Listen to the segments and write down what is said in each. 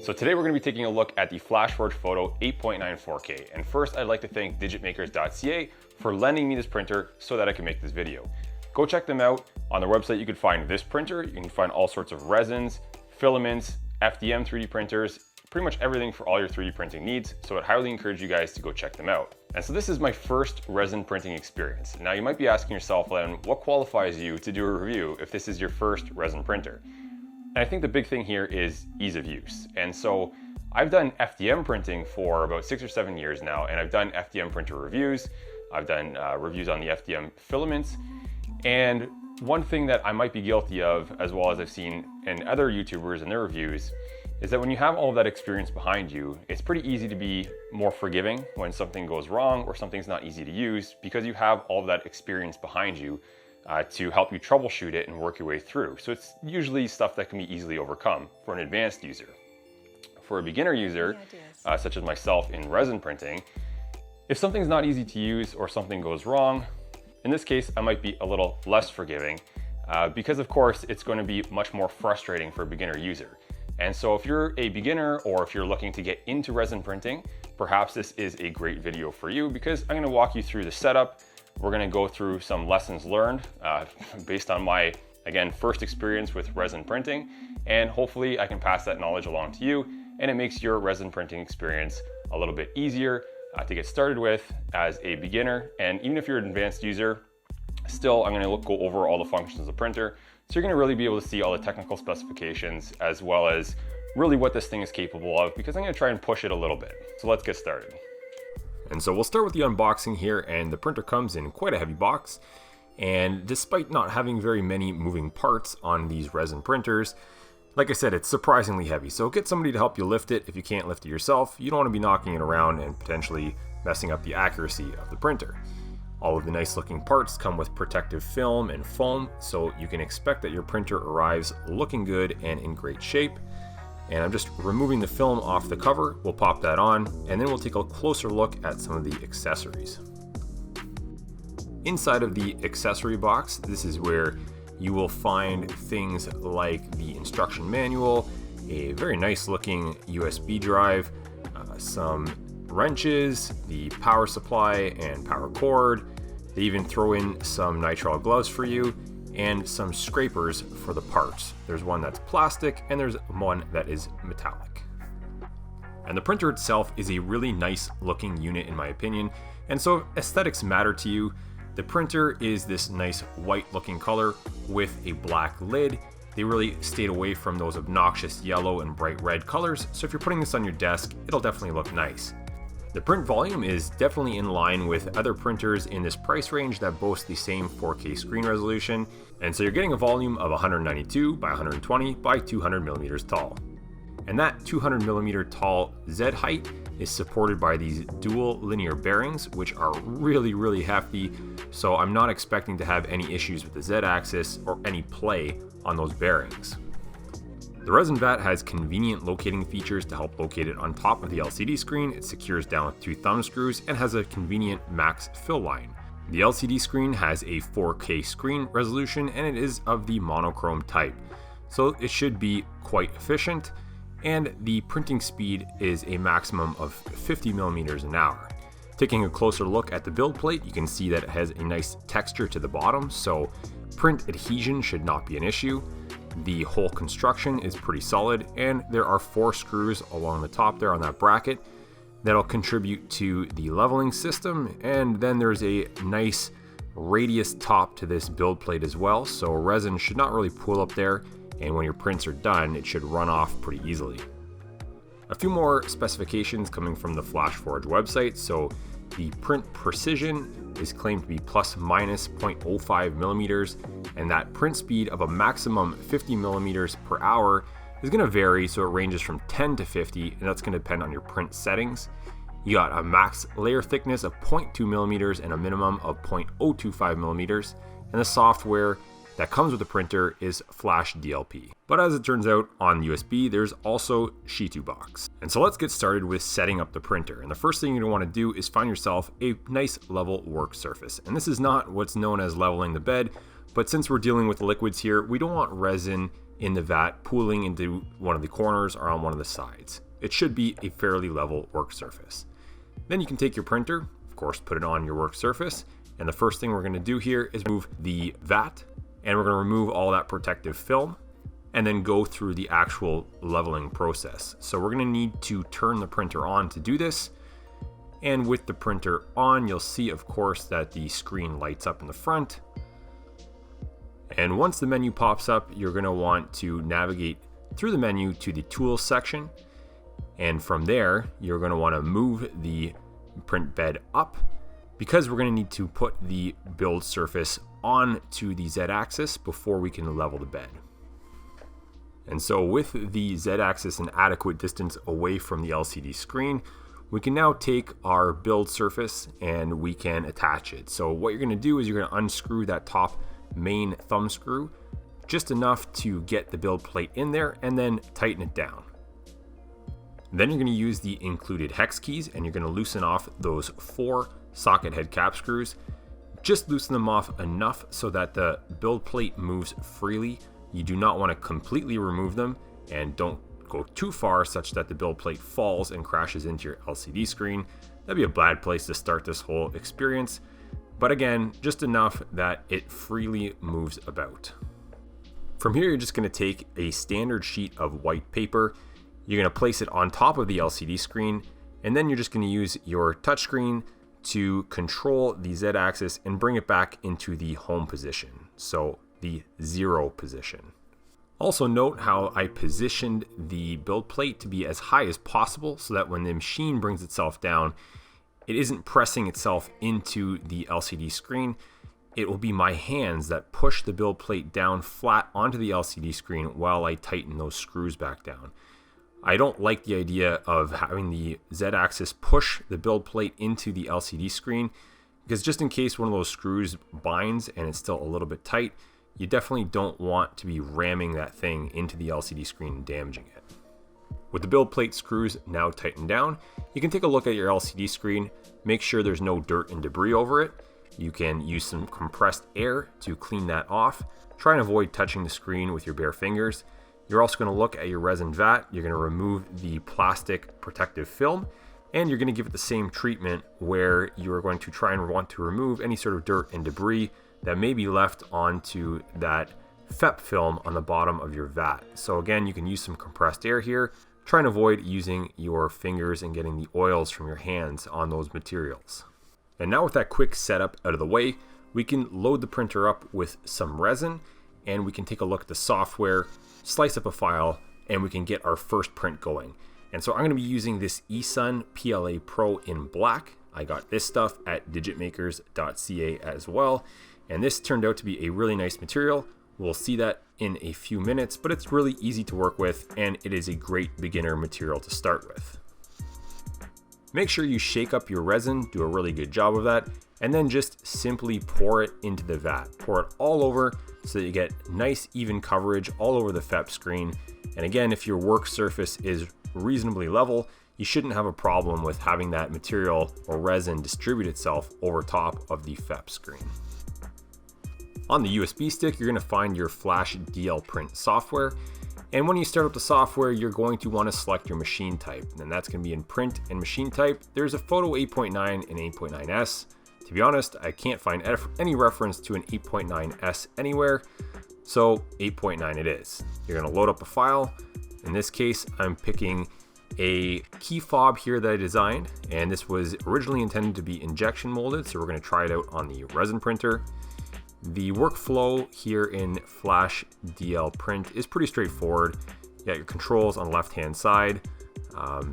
So today we're going to be taking a look at the Flashforge Foto 8.9 4K. And first I'd like to thank digitmakers.ca for lending me this printer so that I can make this video. Go check them out. On their website you can find this printer, you can find all sorts of resins, filaments, FDM 3D printers, pretty much everything for all your 3D printing needs. So I'd highly encourage you guys to go check them out. And so this is my first resin printing experience. Now you might be asking yourself, Len, what qualifies you to do a review if this is your first resin printer? And I think the big thing here is ease of use. And so I've done FDM printing for about 6 or 7 years now, and I've done FDM printer reviews. I've done reviews on the FDM filaments. And one thing that I might be guilty of, as well as I've seen in other YouTubers and their reviews, is that when you have all of that experience behind you, it's pretty easy to be more forgiving when something goes wrong or something's not easy to use, because you have all of that experience behind you to help you troubleshoot it and work your way through. So it's usually stuff that can be easily overcome for an advanced user. For a beginner user, such as myself in resin printing, if something's not easy to use or something goes wrong, in this case, I might be a little less forgiving because of course it's going to be much more frustrating for a beginner user. And so if you're a beginner or if you're looking to get into resin printing, perhaps this is a great video for you, because I'm going to walk you through the setup. We're going to go through some lessons learned based on my, again, first experience with resin printing, and hopefully I can pass that knowledge along to you, and it makes your resin printing experience a little bit easier to get started with as a beginner. And even if you're an advanced user, still I'm going to go over all the functions of the printer, so you're going to really be able to see all the technical specifications as well as really what this thing is capable of, because I'm going to try and push it a little bit. So let's get started. And so we'll start with the unboxing here, and the printer comes in quite a heavy box. And despite not having very many moving parts on these resin printers, like I said, it's surprisingly heavy. So get somebody to help you lift it if you can't lift it yourself. You don't want to be knocking it around and potentially messing up the accuracy of the printer. All of the nice looking parts come with protective film and foam, so you can expect that your printer arrives looking good and in great shape. And I'm just removing the film off the cover. We'll pop that on, and then we'll take a closer look at some of the accessories. Inside of the accessory box, this is where you will find things like the instruction manual, a very nice looking USB drive, some wrenches, the power supply and power cord. They even throw in some nitrile gloves for you, and some scrapers for the parts. There's one that's plastic and there's one that is metallic. And the printer itself is a really nice looking unit in my opinion, and so if aesthetics matter to you, the printer is this nice white looking color with a black lid. They really stayed away from those obnoxious yellow and bright red colors, so if you're putting this on your desk, it'll definitely look nice. The print volume is definitely in line with other printers in this price range that boast the same 4K screen resolution, and so you're getting a volume of 192 by 120 by 200 millimeters tall. And that 200 millimeter tall Z height is supported by these dual linear bearings, which are really hefty, so I'm not expecting to have any issues with the Z axis or any play on those bearings. The resin vat has convenient locating features to help locate it on top of the LCD screen. It secures down with 2 thumb screws and has a convenient max fill line. The LCD screen has a 4K screen resolution, and it is of the monochrome type, so it should be quite efficient, and the printing speed is a maximum of 50 millimeters an hour. Taking a closer look at the build plate, you can see that it has a nice texture to the bottom, so print adhesion should not be an issue. The whole construction is pretty solid, and there are 4 screws along the top there on that bracket that'll contribute to the leveling system, and then there's a nice radius top to this build plate as well, so resin should not really pool up there, and when your prints are done, it should run off pretty easily. A few more specifications coming from the Flashforge website. So the print precision is claimed to be plus minus 0.05 millimeters, and that print speed of a maximum 50 millimeters per hour is going to vary, so it ranges from 10 to 50, and that's going to depend on your print settings. You got a max layer thickness of 0.2 millimeters and a minimum of 0.025 millimeters, and the software that comes with the printer is FlashDLP. But as it turns out, on USB, there's also SheToBox. And so let's get started with setting up the printer. And the first thing you're going to want to do is find yourself a nice level work surface. And this is not what's known as leveling the bed, but since we're dealing with liquids here, we don't want resin in the vat pooling into one of the corners or on one of the sides. It should be a fairly level work surface. Then you can take your printer, of course, put it on your work surface, and the first thing we're going to do here is move the vat, and we're going to remove all that protective film and then go through the actual leveling process. So we're going to need to turn the printer on to do this. And with the printer on, you'll see, of course, that the screen lights up in the front. And once the menu pops up, you're going to want to navigate through the menu to the Tools section. And from there, you're going to want to move the print bed up, because we're going to need to put the build surface onto the Z-axis before we can level the bed. And so with the Z-axis an adequate distance away from the LCD screen, we can now take our build surface and we can attach it. So what you're going to do is you're going to unscrew that top main thumb screw just enough to get the build plate in there and then tighten it down. Then you're going to use the included hex keys and you're going to loosen off those 4 socket head cap screws. Just loosen them off enough so that the build plate moves freely. You do not want to completely remove them, and don't go too far such that the build plate falls and crashes into your LCD screen. That'd be a bad place to start this whole experience. But again, just enough that it freely moves about. From here, you're just going to take a standard sheet of white paper. You're going to place it on top of the LCD screen, and then you're just going to use your touchscreen to control the Z-axis and bring it back into the home position, so the 0 position. Also note how I positioned the build plate to be as high as possible so that when the machine brings itself down, it isn't pressing itself into the LCD screen. It will be my hands that push the build plate down flat onto the LCD screen while I tighten those screws back down. I don't like the idea of having the Z-axis push the build plate into the LCD screen, because just in case one of those screws binds and it's still a little bit tight, you definitely don't want to be ramming that thing into the LCD screen and damaging it. With the build plate screws now tightened down, you can take a look at your LCD screen, make sure there's no dirt and debris over it. You can use some compressed air to clean that off. Try and avoid touching the screen with your bare fingers. You're also going to look at your resin vat. You're going to remove the plastic protective film, and you're going to give it the same treatment where you're going to try and want to remove any sort of dirt and debris that may be left onto that FEP film on the bottom of your vat. So again, you can use some compressed air here. Try and avoid using your fingers and getting the oils from your hands on those materials. And now with that quick setup out of the way, we can load the printer up with some resin, and we can take a look at the software, slice up a file, and we can get our first print going. And so I'm going to be using this eSun PLA Pro in black. I got this stuff at digitmakers.ca as well, and this turned out to be a really nice material. We'll see that in a few minutes, but it's really easy to work with, and it is a great beginner material to start with. Make sure you shake up your resin, do a really good job of that, and then just simply pour it into the vat. Pour it all over so that you get nice even coverage all over the FEP screen. And again, if your work surface is reasonably level, you shouldn't have a problem with having that material or resin distribute itself over top of the FEP screen. On the USB stick, you're going to find your FlashDLPrint software. And when you start up the software, you're going to want to select your machine type. And that's going to be in print and machine type. There's a Foto 8.9 and 8.9S. To be honest, I can't find any reference to an 8.9S anywhere. So 8.9 it is. You're going to load up a file. In this case, I'm picking a key fob here that I designed. And this was originally intended to be injection molded. So we're going to try it out on the resin printer. The workflow here in FlashDLPrint is pretty straightforward. You got your controls on the left-hand side.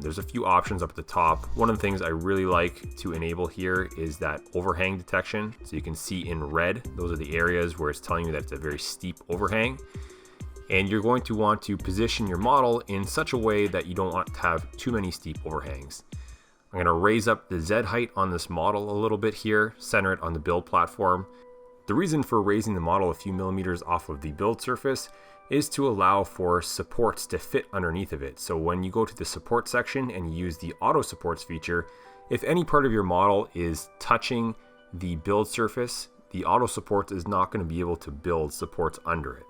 There's a few options up at the top. One of the things I really like to enable here is that overhang detection. So you can see in red, those are the areas where it's telling you that it's a very steep overhang. And you're going to want to position your model in such a way that you don't want to have too many steep overhangs. I'm going to raise up the Z height on this model a little bit here, center it on the build platform. The reason for raising the model a few millimeters off of the build surface is to allow for supports to fit underneath of it. So when you go to the support section and you use the auto supports feature, if any part of your model is touching the build surface, the auto supports is not going to be able to build supports under it.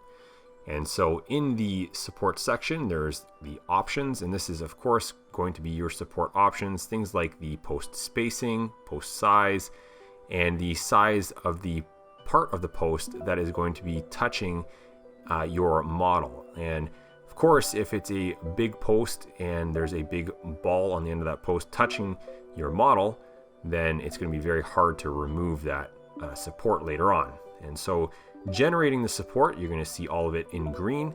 And so in the support section, there's the options, and this is of course going to be your support options, things like the post spacing, post size, and the size of the part of the post that is going to be touching your model. And of course, if it's a big post and there's a big ball on the end of that post touching your model, then it's going to be very hard to remove that support later on. And so generating the support, you're going to see all of it in green,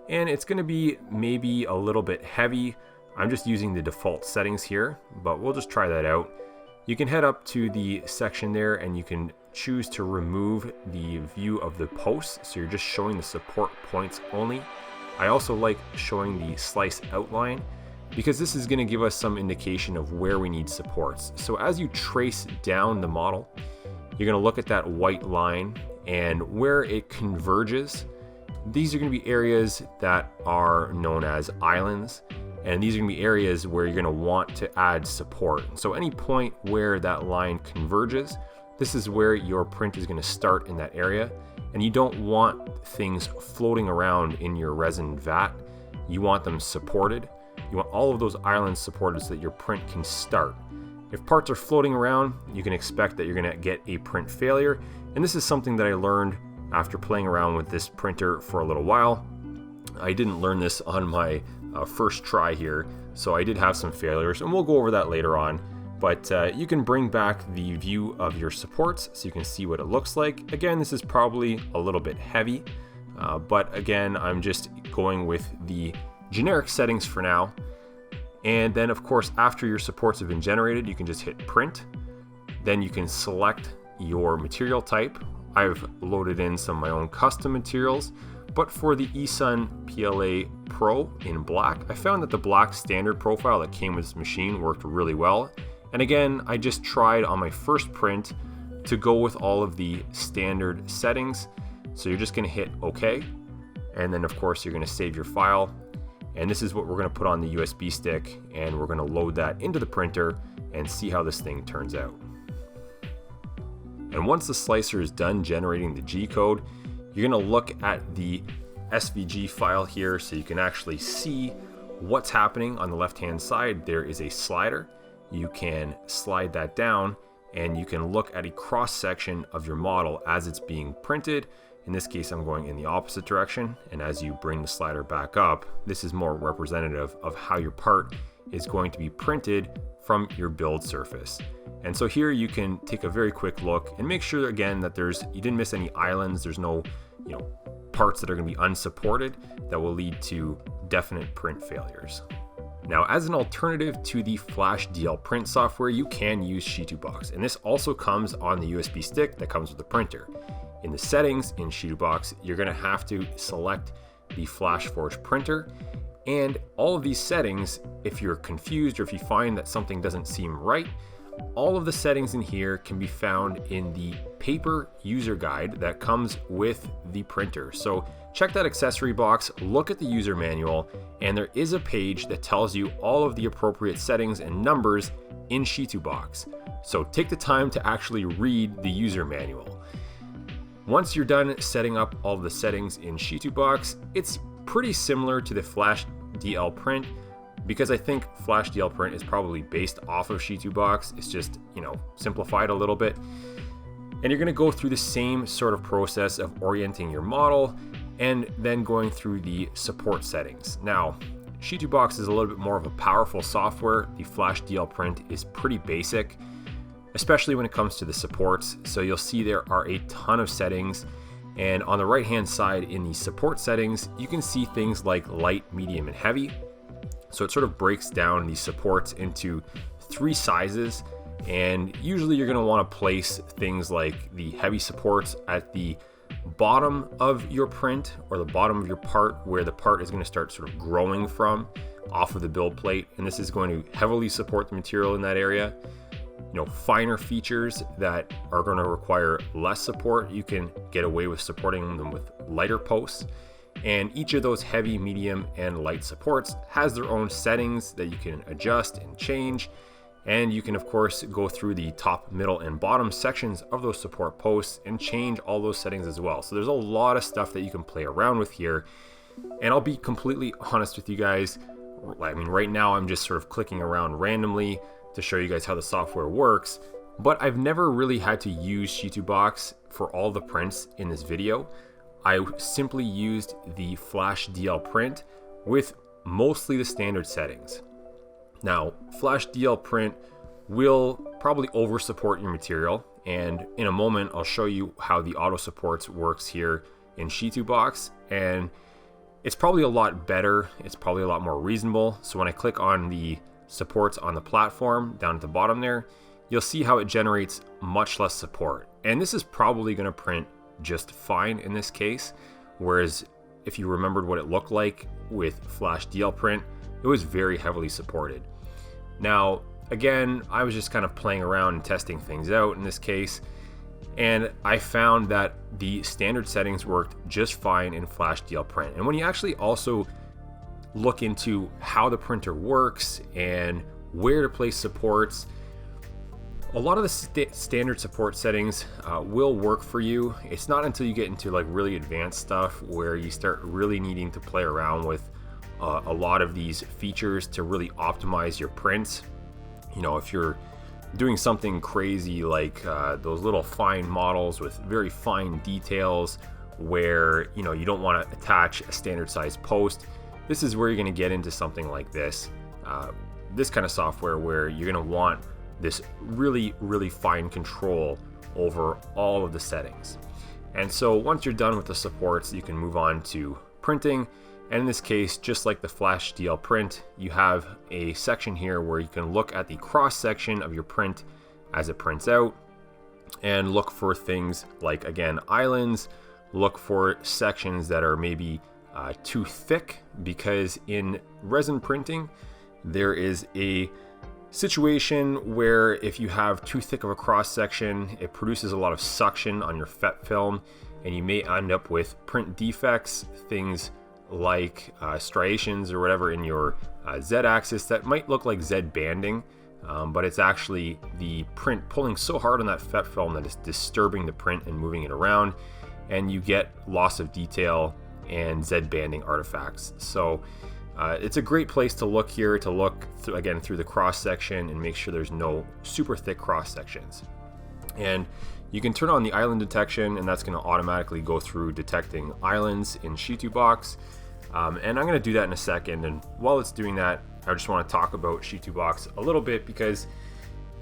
and it's going to be maybe a little bit heavy. I'm just using the default settings here, but we'll just try that out. You can head up to the section there and you can choose to remove the view of the post, so you're just showing the support points only. I also like showing the slice outline because this is going to give us some indication of where we need supports. So as you trace down the model, you're going to look at that white line, and where it converges, these are going to be areas that are known as islands, and these are going to be areas where you're going to want to add support. So any point where that line converges, this is where your print is going to start in that area, and you don't want things floating around in your resin vat. You want them supported. You want all of those islands supported so that your print can start. If parts are floating around, you can expect that you're going to get a print failure. And this is something that I learned after playing around with this printer for a little while. I didn't learn this on my first try here, so I did have some failures, and we'll go over that later on. But you can bring back the view of your supports so you can see what it looks like. Again, this is probably a little bit heavy, but again, I'm just going with the generic settings for now. And then of course, after your supports have been generated, you can just hit print. Then you can select your material type. I've loaded in some of my own custom materials, but for the eSun PLA Pro in black, I found that the black standard profile that came with this machine worked really well. And again, I just tried on my first print to go with all of the standard settings. So you're just going to hit OK. And then of course, you're going to save your file. And this is what we're going to put on the USB stick, and we're going to load that into the printer and see how this thing turns out. And once the slicer is done generating the G code, you're going to look at the SVG file here so you can actually see what's happening on the left-hand side. There is a slider. You can slide that down and you can look at a cross section of your model as it's being printed. In this case, I'm going in the opposite direction, and as you bring the slider back up, this is more representative of how your part is going to be printed from your build surface. And so here you can take a very quick look and make sure again that you didn't miss any islands, there's no parts that are going to be unsupported that will lead to definite print failures. Now, as an alternative to the FlashDLPrint software, you can use SheToBox, and this also comes on the USB stick that comes with the printer. In the settings in SheToBox, you're going to have to select the Flashforge printer, and all of these settings, if you're confused or if you find that something doesn't seem right, all of the settings in here can be found in the paper user guide that comes with the printer. So check that accessory box, look at the user manual, and there is a page that tells you all of the appropriate settings and numbers in SheToBox. So take the time to actually read the user manual. Once you're done setting up all the settings in SheToBox, it's pretty similar to the FlashDLPrint because I think FlashDLPrint is probably based off of SheToBox. It's just, simplified a little bit. And you're going to go through the same sort of process of orienting your model and then going through the support settings. Now, SheToBox is a little bit more of a powerful software. The FlashDLPrint is pretty basic, especially when it comes to the supports. So you'll see there are a ton of settings, and on the right hand side in the support settings, you can see things like light, medium, and heavy. So it sort of breaks down these supports into 3 sizes, and usually you're going to want to place things like the heavy supports at the bottom of your print or the bottom of your part, where the part is going to start sort of growing from off of the build plate, and this is going to heavily support the material in that area. Finer features that are going to require less support, you can get away with supporting them with lighter posts. And each of those heavy, medium, and light supports has their own settings that you can adjust and change. And you can of course go through the top, middle, and bottom sections of those support posts and change all those settings as well. So there's a lot of stuff that you can play around with here. And I'll be completely honest with you guys. I mean, right now I'm just sort of clicking around randomly to show you guys how the software works, but I've never really had to use SheToBox for all the prints in this video. I simply used the FlashDLPrint with mostly the standard settings. Now, FlashDLPrint will probably over support your material, and in a moment I'll show you how the auto supports works here in SheToBox, and it's probably a lot better. It's probably a lot more reasonable. So when I click on the supports on the platform down at the bottom there, you'll see how it generates much less support. And this is probably going to print just fine in this case. Whereas if you remembered what it looked like with FlashDLPrint, it was very heavily supported. Now, again, I was just kind of playing around and testing things out in this case, and I found that the standard settings worked just fine in FlashDLPrint. And when you actually also look into how the printer works and where to place supports, a lot of the standard support settings will work for you. It's not until you get into like really advanced stuff where you start really needing to play around with a lot of these features to really optimize your prints. You know, if you're doing something crazy like those little fine models with very fine details where, you know, you don't want to attach a standard size post, this is where you're going to get into something like this. This kind of software where you're going to want this really, really fine control over all of the settings. And so once you're done with the supports, you can move on to printing. And in this case, just like the FlashDLPrint, you have a section here where you can look at the cross section of your print as it prints out and look for things like, again, islands, look for sections that are maybe too thick, because in resin printing, there is a situation where if you have too thick of a cross section, it produces a lot of suction on your FET film, and you may end up with print defects, things like striations or whatever in your Z-axis that might look like Z banding, but it's actually the print pulling so hard on that FET film that it's disturbing the print and moving it around, and you get loss of detail and Z banding artifacts. So it's a great place to look here, to look again through the cross section and make sure there's no super thick cross sections. And you can turn on the island detection, and that's going to automatically go through detecting islands in SheToBox. And I'm going to do that in a second. And while it's doing that, I just want to talk about SheToBox a little bit because,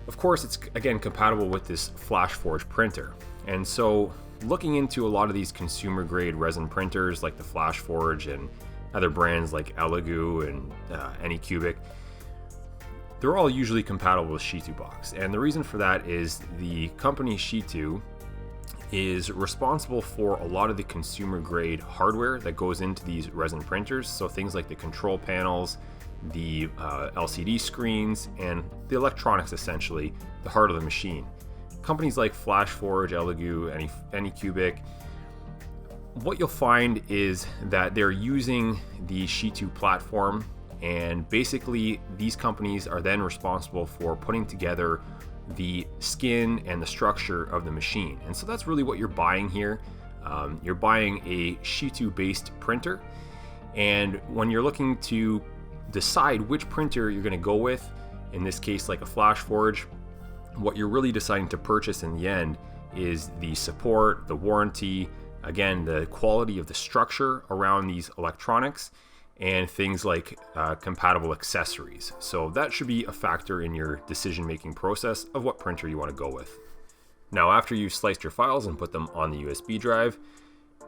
of course, it's again compatible with this Flashforge printer. And so looking into a lot of these consumer grade resin printers like the Flashforge and other brands like Elegoo and Anycubic, they're all usually compatible with SheToBox. And the reason for that is the company Shetu is responsible for a lot of the consumer grade hardware that goes into these resin printers. So things like the control panels, the LCD screens, and the electronics, essentially, the heart of the machine. Companies like Flashforge, Elegoo, Anycubic, what you'll find is that they're using the Shetu platform, and basically these companies are then responsible for putting together the skin and the structure of the machine. And so that's really what you're buying here. You're buying a Shetu based printer, and when you're looking to decide which printer you're going to go with, in this case like a Flashforge, what you're really deciding to purchase in the end is the support, the warranty, again, the quality of the structure around these electronics, and things like compatible accessories. So that should be a factor in your decision-making process of what printer you want to go with. Now, after you've sliced your files and put them on the USB drive,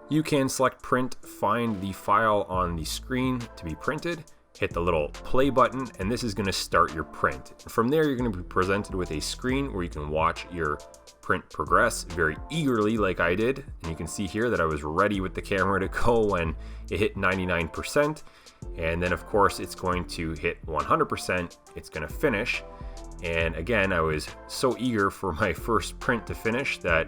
you can select print, find the file on the screen to be printed, hit the little play button, and this is going to start your print. From there, you're going to be presented with a screen where you can watch your print progress very eagerly like I did. And you can see here that I was ready with the camera to go when it hit 99%. And then of course it's going to hit 100%. It's going to finish. And again, I was so eager for my first print to finish that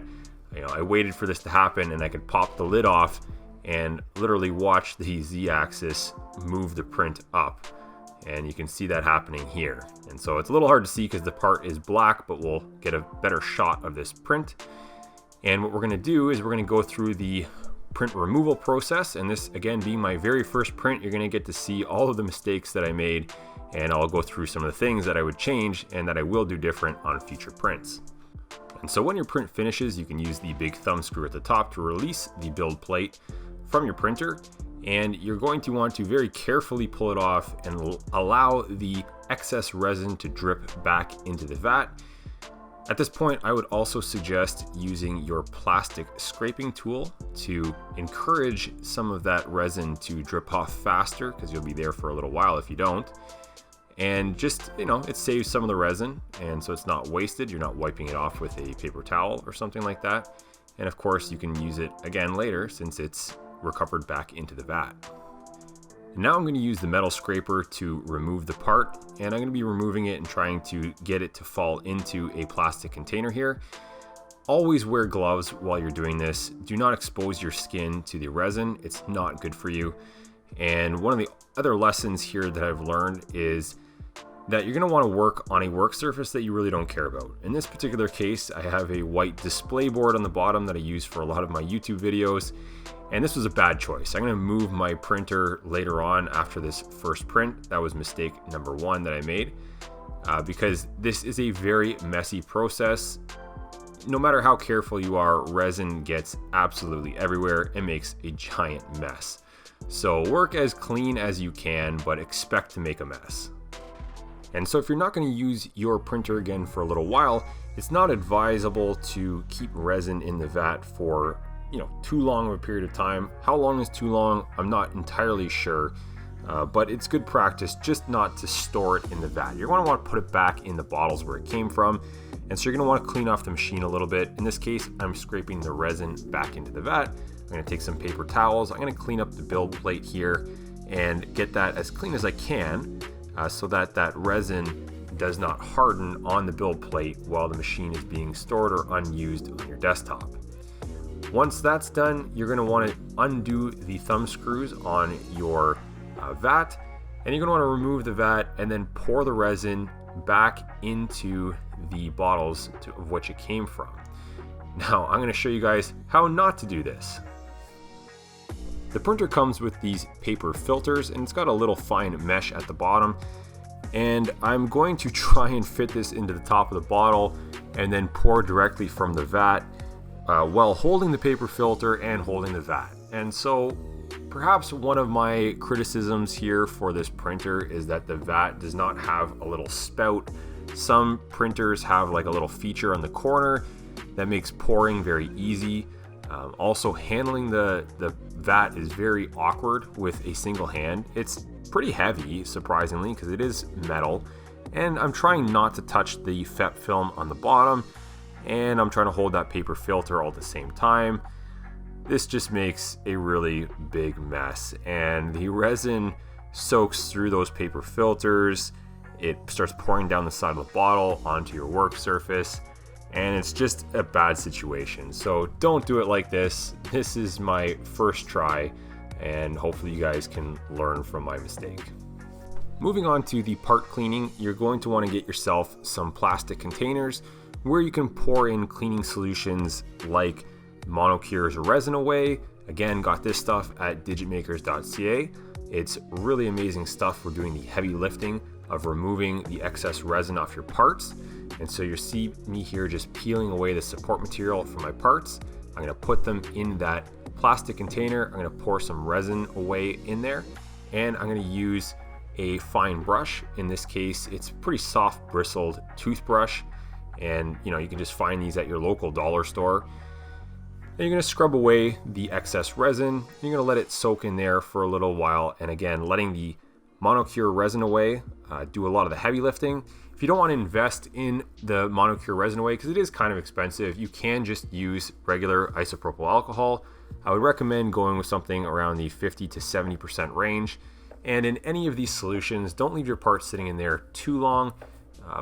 I waited for this to happen, and I could pop the lid off and literally watch the Z-axis move the print up. and you can see that happening here. And so it's a little hard to see because the part is black, but we'll get a better shot of this print. And what we're going to do is we're going to go through the print removal process, and this again being my very first print, you're going to get to see all of the mistakes that I made, and I'll go through some of the things that I would change and that I will do different on future prints. And so when your print finishes, you can use the big thumb screw at the top to release the build plate from your printer, and you're going to want to very carefully pull it off and allow the excess resin to drip back into the vat. At this point, I would also suggest using your plastic scraping tool to encourage some of that resin to drip off faster, because you'll be there for a little while if you don't. And just, it saves some of the resin, and so it's not wasted. You're not wiping it off with a paper towel or something like that. And of course, you can use it again later since it's recovered back into the vat. Now I'm going to use the metal scraper to remove the part, and I'm going to be removing it and trying to get it to fall into a plastic container here. Always wear gloves while you're doing this. Do not expose your skin to the resin. It's not good for you. And one of the other lessons here that I've learned is that you're going to want to work on a work surface that you really don't care about. In this particular case, I have a white display board on the bottom that I use for a lot of my YouTube videos, and this was a bad choice. I'm going to move my printer later on after this first print. That was mistake number one that I made, because this is a very messy process. No matter how careful you are, resin gets absolutely everywhere and makes a giant mess. So work as clean as you can, but expect to make a mess. And so if you're not going to use your printer again for a little while, it's not advisable to keep resin in the vat for too long of a period of time. How long is too long? I'm not entirely sure, but it's good practice just not to store it in the vat. You're going to want to put it back in the bottles where it came from, and so you're going to want to clean off the machine a little bit. In this case, I'm scraping the resin back into the vat. I'm going to take some paper towels. I'm going to clean up the build plate here and get that as clean as I can, so that that resin does not harden on the build plate while the machine is being stored or unused on your desktop. Once that's done, you're going to want to undo the thumb screws on your vat, and you're going to want to remove the vat and then pour the resin back into the bottles of which it came from. Now, I'm going to show you guys how not to do this. The printer comes with these paper filters, and it's got a little fine mesh at the bottom, and I'm going to try and fit this into the top of the bottle and then pour directly from the vat, while holding the paper filter and holding the vat. And so perhaps one of my criticisms here for this printer is that the vat does not have a little spout. Some printers have like a little feature on the corner that makes pouring very easy. Also, handling the vat is very awkward with a single hand. It's pretty heavy, surprisingly, because it is metal, and I'm trying not to touch the FEP film on the bottom, and I'm trying to hold that paper filter all at the same time. This just makes a really big mess, and the resin soaks through those paper filters. It starts pouring down the side of the bottle onto your work surface, and it's just a bad situation. So don't do it like this. This is my first try, and hopefully you guys can learn from my mistake. Moving on to the part cleaning, you're going to want to get yourself some plastic containers where you can pour in cleaning solutions like Monocure's Resin Away. Again, got this stuff at digitmakers.ca. It's really amazing stuff for doing the heavy lifting of removing the excess resin off your parts. And so you see me here just peeling away the support material from my parts. I'm going to put them in that plastic container. I'm going to pour some resin away in there, and I'm going to use a fine brush. In this case, it's a pretty soft bristled toothbrush, and you can just find these at your local dollar store. And you're going to scrub away the excess resin. You're going to let it soak in there for a little while, and again, letting the Monocure Resin Away do a lot of the heavy lifting. If you don't want to invest in the Monocure Resin Away, because it is kind of expensive, you can just use regular isopropyl alcohol. I would recommend going with something around the 50 to 70% range. And in any of these solutions, don't leave your parts sitting in there too long.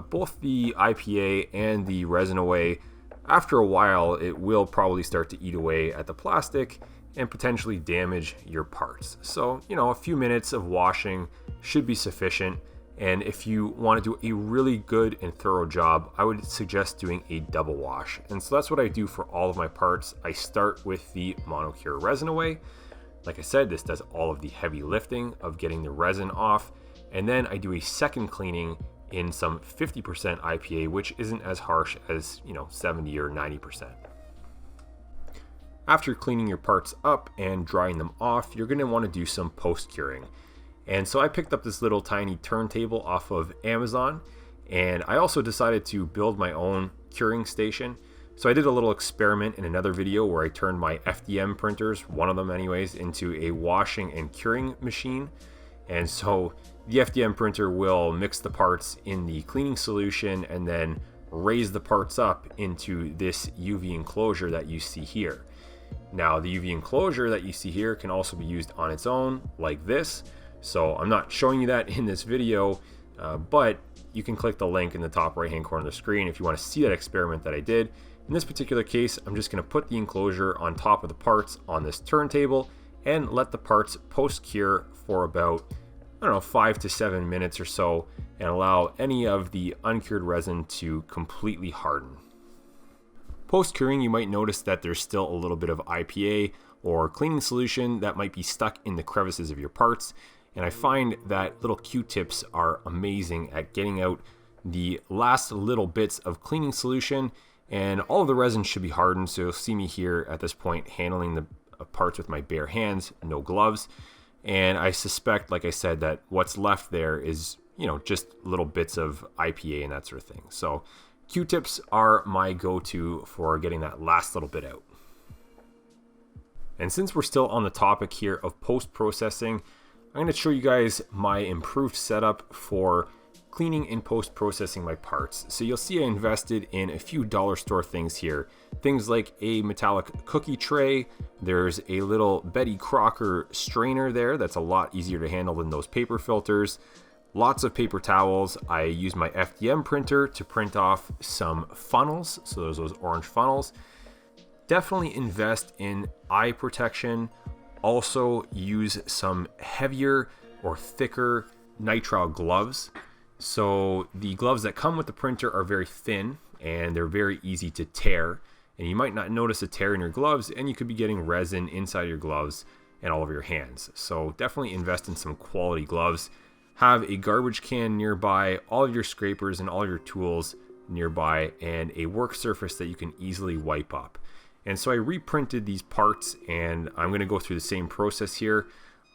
Both the IPA and the Resin Away, after a while, it will probably start to eat away at the plastic and potentially damage your parts. So, a few minutes of washing should be sufficient. And if you want to do a really good and thorough job, I would suggest doing a double wash. And so that's what I do for all of my parts. I start with the monocure resin away. Like I said, this does all of the heavy lifting of getting the resin off. And then I do a second cleaning in some 50% IPA, which isn't as harsh as, 70 or 90%. After cleaning your parts up and drying them off, you're going to want to do some post-curing. And so I picked up this little tiny turntable off of Amazon, and I also decided to build my own curing station. So I did a little experiment in another video where I turned my FDM printers, one of them anyways, into a washing and curing machine. And so the FDM printer will mix the parts in the cleaning solution and then raise the parts up into this UV enclosure that you see here. Now the UV enclosure that you see here can also be used on its own like this. So I'm not showing you that in this video, but you can click the link in the top right hand corner of the screen if you want to see that experiment that I did. In this particular case, I'm just going to put the enclosure on top of the parts on this turntable and let the parts post-cure for about, 5 to 7 minutes or so, and allow any of the uncured resin to completely harden. Post-curing, you might notice that there's still a little bit of IPA or cleaning solution that might be stuck in the crevices of your parts. And I find that little Q-tips are amazing at getting out the last little bits of cleaning solution, and all of the resin should be hardened. So you'll see me here at this point handling the parts with my bare hands, no gloves. And I suspect, like I said, that what's left there is, just little bits of IPA and that sort of thing. So Q-tips are my go-to for getting that last little bit out. And since we're still on the topic here of post-processing, I'm going to show you guys my improved setup for cleaning and post-processing my parts. So you'll see I invested in a few dollar store things here. Things like a metallic cookie tray. There's a little Betty Crocker strainer there that's a lot easier to handle than those paper filters. Lots of paper towels. I use my FDM printer to print off some funnels. So there's those orange funnels. Definitely invest in eye protection. Also use some heavier or thicker nitrile gloves. So the gloves that come with the printer are very thin and they're very easy to tear. And you might not notice a tear in your gloves, and you could be getting resin inside your gloves and all over your hands. So definitely invest in some quality gloves. Have a garbage can nearby, all of your scrapers and all your tools nearby, and a work surface that you can easily wipe up. And so I reprinted these parts, and I'm going to go through the same process here.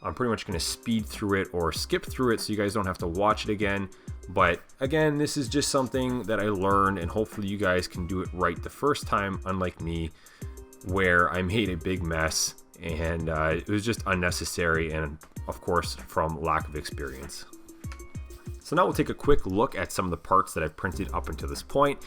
I'm pretty much going to speed through it or skip through it so you guys don't have to watch it again. But again, this is just something that I learned, and hopefully you guys can do it right the first time, unlike me, where I made a big mess and it was just unnecessary, and of course from lack of experience. So now we'll take a quick look at some of the parts that I've printed up until this point.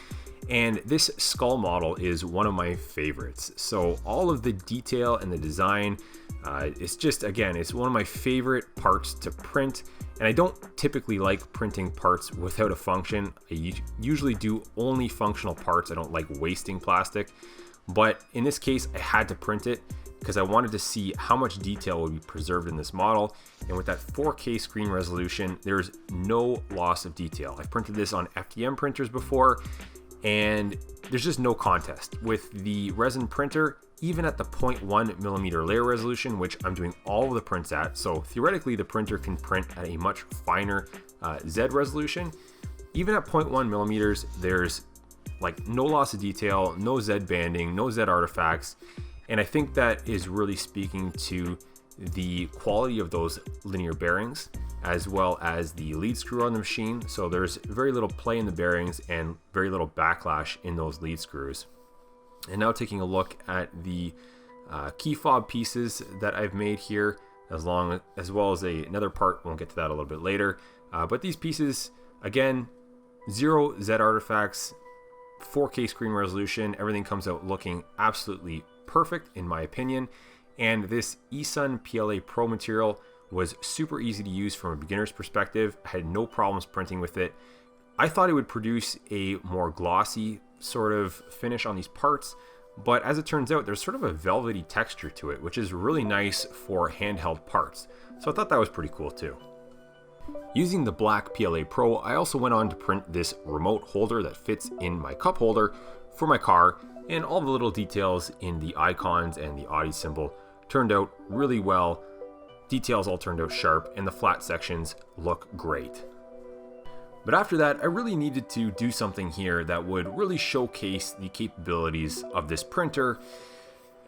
And this skull model is one of my favorites. So all of the detail and the design, it's just, again, it's one of my favorite parts to print. And I don't typically like printing parts without a function. I usually do only functional parts. I don't like wasting plastic. But in this case, I had to print it because I wanted to see how much detail would be preserved in this model. And with that 4K screen resolution, there's no loss of detail. I've printed this on FDM printers before, and there's just no contest. With the resin printer, even at the 0.1 millimeter layer resolution, which I'm doing all of the prints at, so theoretically the printer can print at a much finer Z resolution. Even at 0.1 millimeters, there's like no loss of detail, no Z banding, no Z artifacts. And I think that is really speaking to the quality of those linear bearings, as well as the lead screw on the machine. So there's very little play in the bearings and very little backlash in those lead screws. And now taking a look at the key fob pieces that I've made here, as well as another part. We'll get to that a little bit later. But these pieces, again, 0 Z artifacts, 4K screen resolution, everything comes out looking absolutely perfect in my opinion. And this eSun PLA Pro material was super easy to use from a beginner's perspective. I had no problems printing with it. I thought it would produce a more glossy sort of finish on these parts, but as it turns out, there's sort of a velvety texture to it, which is really nice for handheld parts. So I thought that was pretty cool too. Using the black PLA Pro, I also went on to print this remote holder that fits in my cup holder for my car, and all the little details in the icons and the Audi symbol turned out really well. Details all turned out sharp, and the flat sections look great. But after that, I really needed to do something here that would really showcase the capabilities of this printer.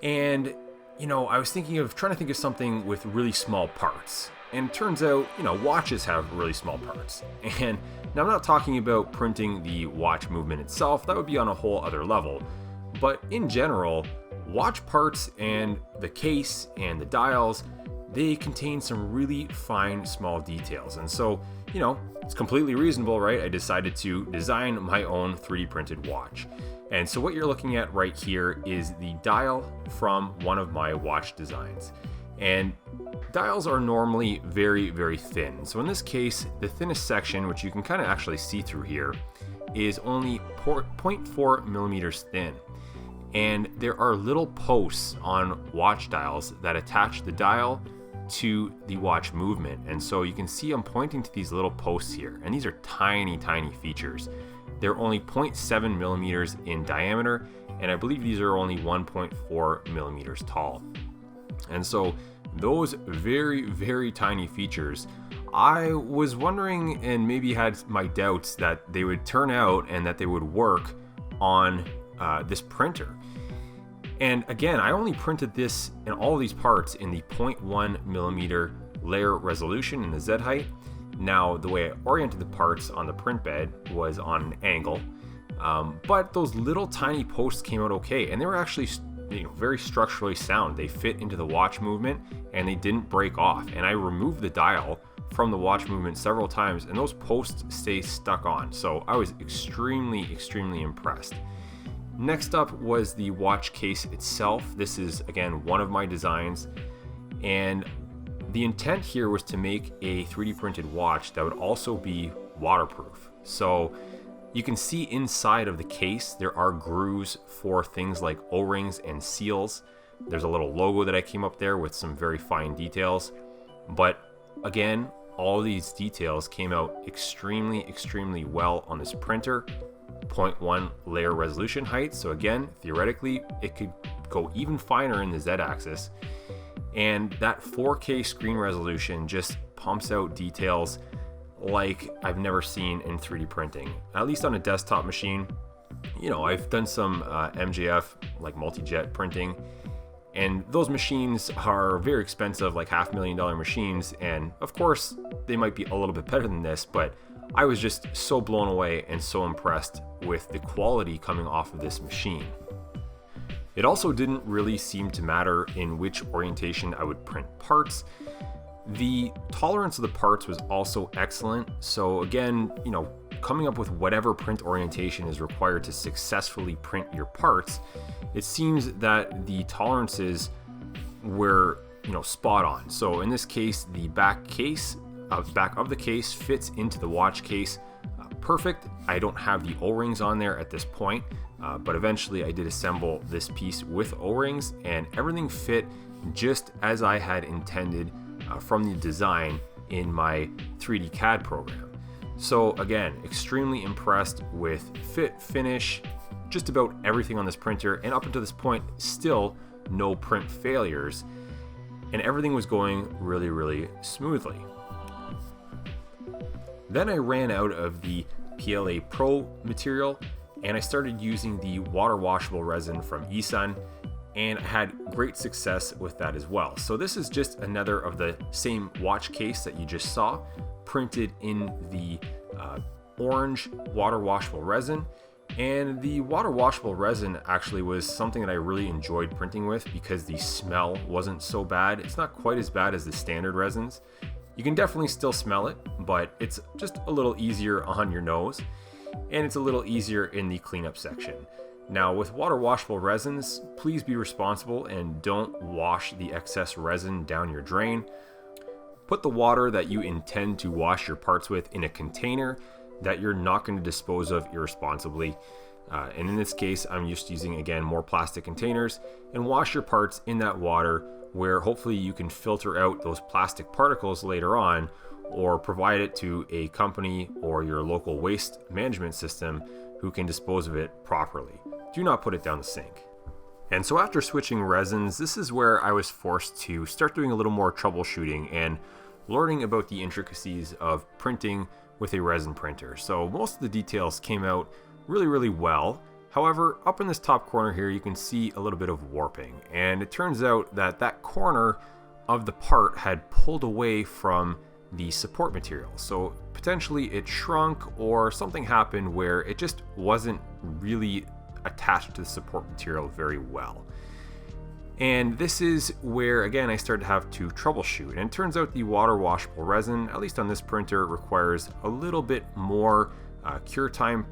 And, I was trying to think of something with really small parts. And it turns out, watches have really small parts. And now I'm not talking about printing the watch movement itself, that would be on a whole other level. But in general, watch parts and the case and the dials, they contain some really fine small details. And so, it's completely reasonable, right? I decided to design my own 3D printed watch. And so what you're looking at right here is the dial from one of my watch designs. And dials are normally very, very thin. So in this case, the thinnest section, which you can kind of actually see through here, is only 0.4 millimeters thin. And there are little posts on watch dials that attach the dial to the watch movement. And so you can see I'm pointing to these little posts here, and these are tiny, tiny features. They're only 0.7 millimeters in diameter, and I believe these are only 1.4 millimeters tall. And so those very, very tiny features, I was wondering and maybe had my doubts that they would turn out and that they would work on this printer. And again, I only printed this and all of these parts in the 0.1 millimeter layer resolution in the Z height. Now, the way I oriented the parts on the print bed was on an angle, but those little tiny posts came out okay, and they were actually very structurally sound. They fit into the watch movement and they didn't break off. And I removed the dial from the watch movement several times, and those posts stay stuck on. So I was extremely, extremely impressed. Next up was the watch case itself. This is, again, one of my designs, and the intent here was to make a 3D printed watch that would also be waterproof. So you can see inside of the case there are grooves for things like O-rings and seals. There's a little logo that I came up there with some very fine details. But again, all these details came out extremely, extremely well on this printer. 0.1 layer resolution height. So again, theoretically, it could go even finer in the Z-axis. And that 4K screen resolution just pumps out details like I've never seen in 3D printing, at least on a desktop machine. I've done some MJF, like multi-jet printing, and those machines are very expensive, like $500,000 machines. And of course, they might be a little bit better than this, but I was just so blown away and so impressed with the quality coming off of this machine. It also didn't really seem to matter in which orientation I would print parts. The tolerance of the parts was also excellent. So again, coming up with whatever print orientation is required to successfully print your parts, it seems that the tolerances were, spot on. So in this case, the back of the case fits into the watch case perfect. I don't have the O-rings on there at this point, but eventually I did assemble this piece with O-rings, and everything fit just as I had intended from the design in my 3D CAD program. So again, extremely impressed with fit, finish, just about everything on this printer, and up until this point, still no print failures, and everything was going really, really smoothly. Then I ran out of the PLA Pro material, and I started using the water washable resin from Resin, and I had great success with that as well. So this is just another of the same watch case that you just saw, printed in the orange water washable resin. And the water washable resin actually was something that I really enjoyed printing with because the smell wasn't so bad. It's not quite as bad as the standard resins. You can definitely still smell it, but it's just a little easier on your nose, and it's a little easier in the cleanup section. Now, with water washable resins, please be responsible and don't wash the excess resin down your drain. Put the water that you intend to wash your parts with in a container that you're not going to dispose of irresponsibly. And in this case, I'm just using, again, more plastic containers, and wash your parts in that water, where hopefully you can filter out those plastic particles later on, or provide it to a company or your local waste management system who can dispose of it properly. Do not put it down the sink. And so after switching resins, this is where I was forced to start doing a little more troubleshooting and learning about the intricacies of printing with a resin printer. So most of the details came out really well. However, up in this top corner here, you can see a little bit of warping. And it turns out that that corner of the part had pulled away from the support material. So potentially it shrunk or something happened where it just wasn't really attached to the support material very well. And this is where, again, I started to have to troubleshoot. And it turns out the water washable resin, at least on this printer, requires a little bit more cure time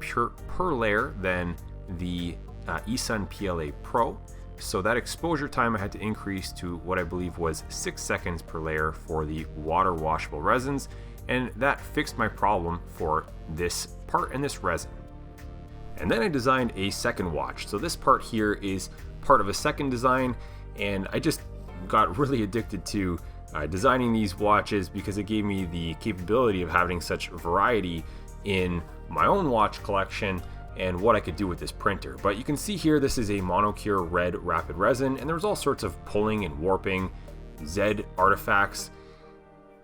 per layer than the eSun PLA Pro. So that exposure time I had to increase to what I believe was 6 seconds per layer for the water washable resins. And that fixed my problem for this part and this resin. And then I designed a second watch. So this part here is part of a second design, and I just got really addicted to designing these watches because it gave me the capability of having such variety in my own watch collection and what I could do with this printer. But you can see here, this is a monocure red rapid resin, and there was all sorts of pulling and warping, Z artifacts,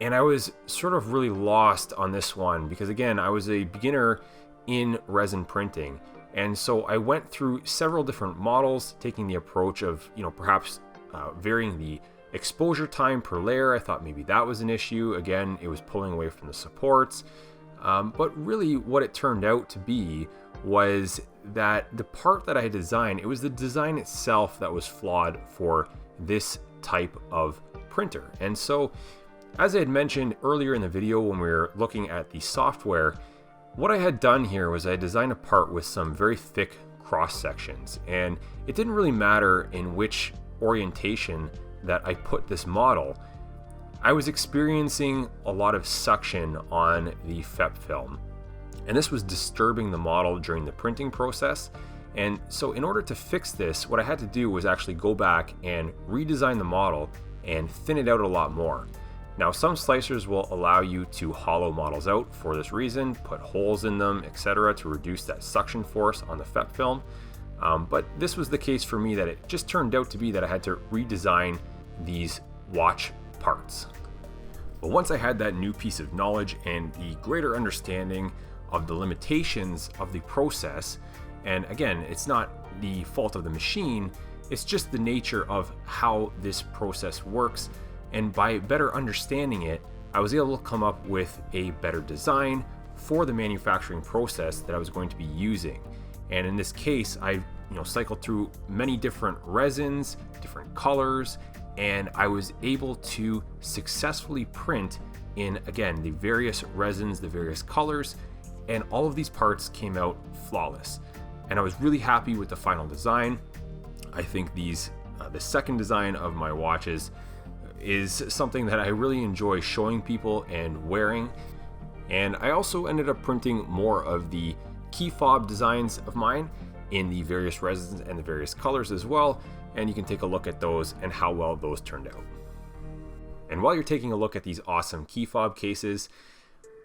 and I was sort of really lost on this one because, again, I was a beginner in resin printing. And so I went through several different models, taking the approach of, perhaps varying the exposure time per layer. I thought maybe that was an issue. Again, it was pulling away from the supports. But really what it turned out to be was that the part that I had designed, it was the design itself that was flawed for this type of printer. And so, as I had mentioned earlier in the video when we were looking at the software, what I had done here was I designed a part with some very thick cross sections, and it didn't really matter in which orientation that I put this model. I was experiencing a lot of suction on the FEP film, and this was disturbing the model during the printing process. And so in order to fix this, what I had to do was actually go back and redesign the model and thin it out a lot more. Now, some slicers will allow you to hollow models out for this reason, put holes in them, etc., to reduce that suction force on the FEP film. But this was the case for me, that it just turned out to be that I had to redesign these watch parts. But once I had that new piece of knowledge and the greater understanding of the limitations of the process, and again, it's not the fault of the machine, it's just the nature of how this process works. And by better understanding it, I was able to come up with a better design for the manufacturing process that I was going to be using. And in this case, I cycled through many different resins, different colors, and I was able to successfully print in, again, the various resins, the various colors, and all of these parts came out flawless. And I was really happy with the final design. I think the second design of my watches is something that I really enjoy showing people and wearing. And I also ended up printing more of the key fob designs of mine in the various resins and the various colors as well, and you can take a look at those and how well those turned out. And while you're taking a look at these awesome key fob cases,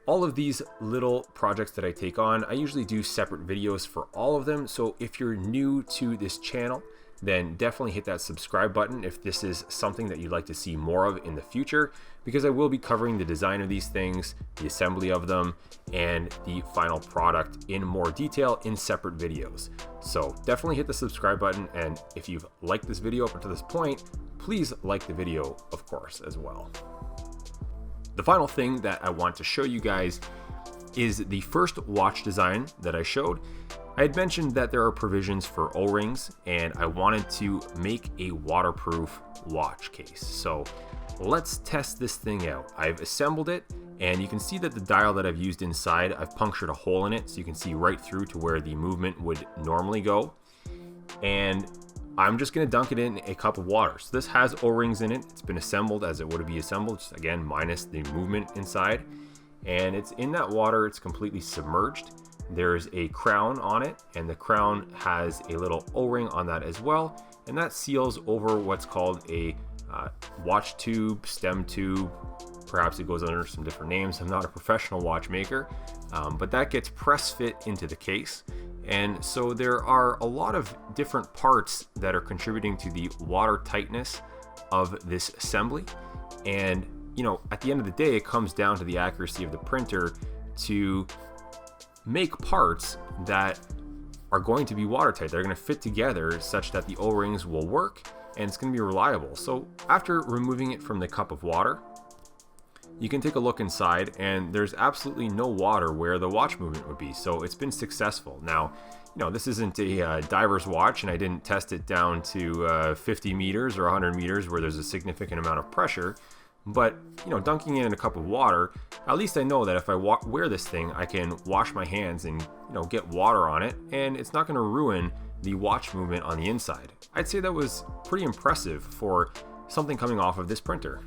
all of these little projects that I take on, I usually do separate videos for all of them. So if you're new to this channel, then definitely hit that subscribe button if this is something that you'd like to see more of in the future, because I will be covering the design of these things, the assembly of them, and the final product in more detail in separate videos. So definitely hit the subscribe button, and if you've liked this video up to this point, please like the video, of course, as well. The final thing that I want to show you guys is the first watch design that I showed. I had mentioned that there are provisions for O-rings, and I wanted to make a waterproof watch case. So let's test this thing out. I've assembled it, and you can see that the dial that I've used inside, I've punctured a hole in it so you can see right through to where the movement would normally go. And I'm just going to dunk it in a cup of water. So this has O-rings in it. It's been assembled as it would be assembled, just again minus the movement inside. And it's in that water, it's completely submerged. There's a crown on it, and the crown has a little O-ring on that as well, and that seals over what's called a watch tube, stem tube, perhaps it goes under some different names. I'm not a professional watchmaker, but that gets press fit into the case. And so there are a lot of different parts that are contributing to the water tightness of this assembly. And at the end of the day, it comes down to the accuracy of the printer to make parts that are going to be watertight. They're going to fit together such that the O-rings will work and it's going to be reliable. So after removing it from the cup of water, you can take a look inside, and there's absolutely no water where the watch movement would be. So it's been successful. Now, this isn't a diver's watch, and I didn't test it down to 50 meters or 100 meters where there's a significant amount of pressure. But dunking it in a cup of water, at least I know that if I wear this thing, I can wash my hands and get water on it, and it's not going to ruin the watch movement on the inside. I'd say that was pretty impressive for something coming off of this printer.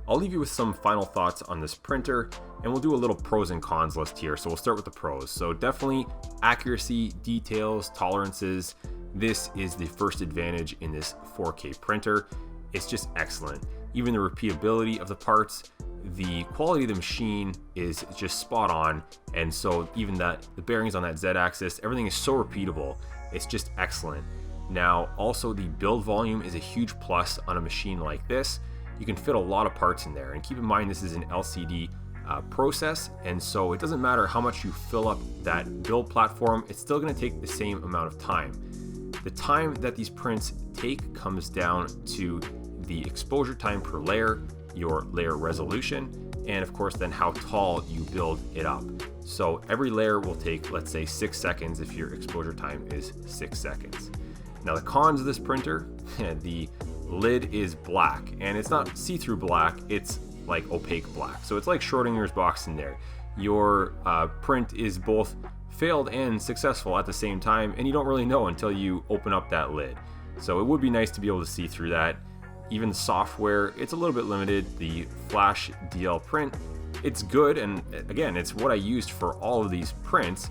I'll leave you with some final thoughts on this printer, and we'll do a little pros and cons list here. So we'll start with the pros. So definitely accuracy, details, tolerances. This is the first advantage in this 4K printer. It's just excellent. Even the repeatability of the parts, the quality of the machine is just spot on. And so even the bearings on that Z-axis, everything is so repeatable. It's just excellent. Now, also the build volume is a huge plus on a machine like this. You can fit a lot of parts in there, and keep in mind this is an LCD process, and so it doesn't matter how much you fill up that build platform, it's still going to take the same amount of time. The time that these prints take comes down to the exposure time per layer, your layer resolution, and of course then how tall you build it up. So every layer will take, let's say, 6 seconds if your exposure time is 6 seconds. Now the cons of this printer, the lid is black, and it's not see-through black, it's like opaque black. So it's like Schrodinger's box in there. Your print is both failed and successful at the same time, and you don't really know until you open up that lid. So it would be nice to be able to see through that. Even the software, it's a little bit limited. The FlashDLPrint, it's good, and again, it's what I used for all of these prints.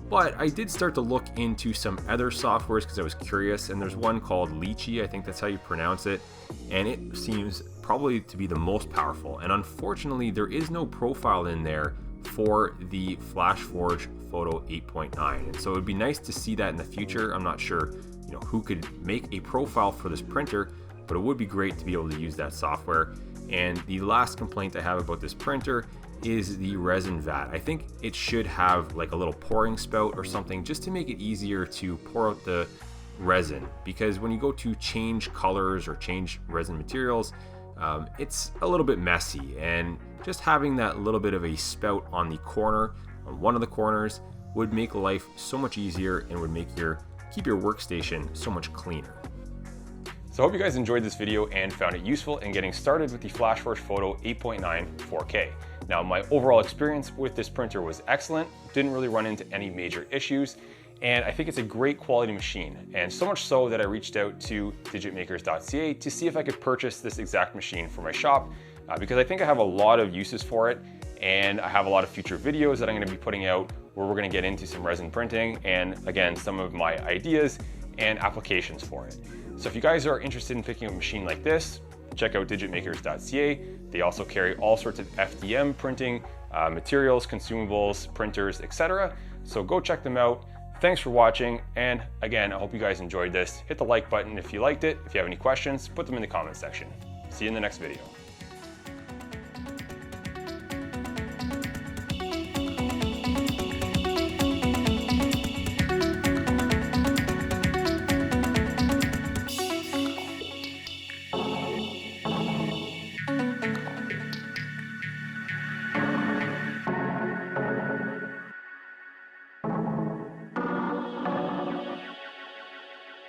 But I did start to look into some other softwares because I was curious, and there's one called Lychee, I think that's how you pronounce it, and it seems probably to be the most powerful. And unfortunately, there is no profile in there for the Flashforge Foto 8.9, and so it would be nice to see that in the future. I'm not sure, who could make a profile for this printer, but it would be great to be able to use that software. And the last complaint I have about this printer is the resin vat. I think it should have like a little pouring spout or something just to make it easier to pour out the resin, because when you go to change colors or change resin materials, it's a little bit messy, and just having that little bit of a spout on the corner, on one of the corners, would make life so much easier and would make keep your workstation so much cleaner. So I hope you guys enjoyed this video and found it useful in getting started with the Flashforge Foto 8.9 4K. Now, my overall experience with this printer was excellent, didn't really run into any major issues, and I think it's a great quality machine, and so much so that I reached out to digitmakers.ca to see if I could purchase this exact machine for my shop, because I think I have a lot of uses for it, and I have a lot of future videos that I'm going to be putting out where we're going to get into some resin printing and, again, some of my ideas and applications for it. So if you guys are interested in picking up a machine like this, check out digitmakers.ca. They also carry all sorts of FDM printing materials, consumables, printers, etc. So go check them out. Thanks for watching, and again, I hope you guys enjoyed this. Hit the like button if you liked it. If you have any questions, put them in the comment section. See you in the next video.